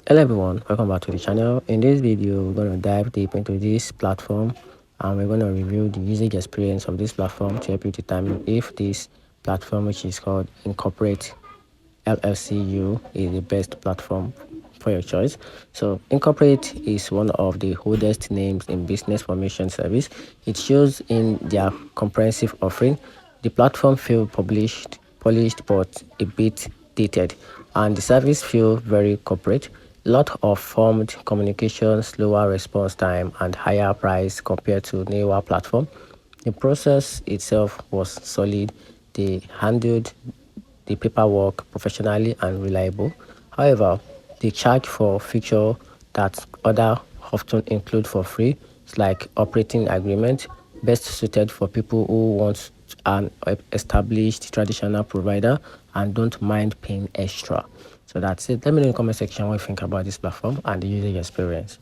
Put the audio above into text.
Hello everyone, welcome back to the channel. In this video we're going to dive deep into this platform and we're going to review the usage experience of this platform to help you determine if this platform, which is called Incorporate LLC, is the best platform for your choice. So Incorporate is one of the oldest names in business formation service. It shows in their comprehensive offering. The platform feels polished but a bit dated, and the service feels very corporate. Lot of formed communication, slower response time, and higher price compared to newer platform. The process itself was solid. They handled the paperwork professionally and reliable. However, they charge for features that other often include for free. It's like operating agreement, best suited for people who want an established traditional provider and don't mind paying extra. So that's it. Let me know in the comment section what you think about this platform and the user experience.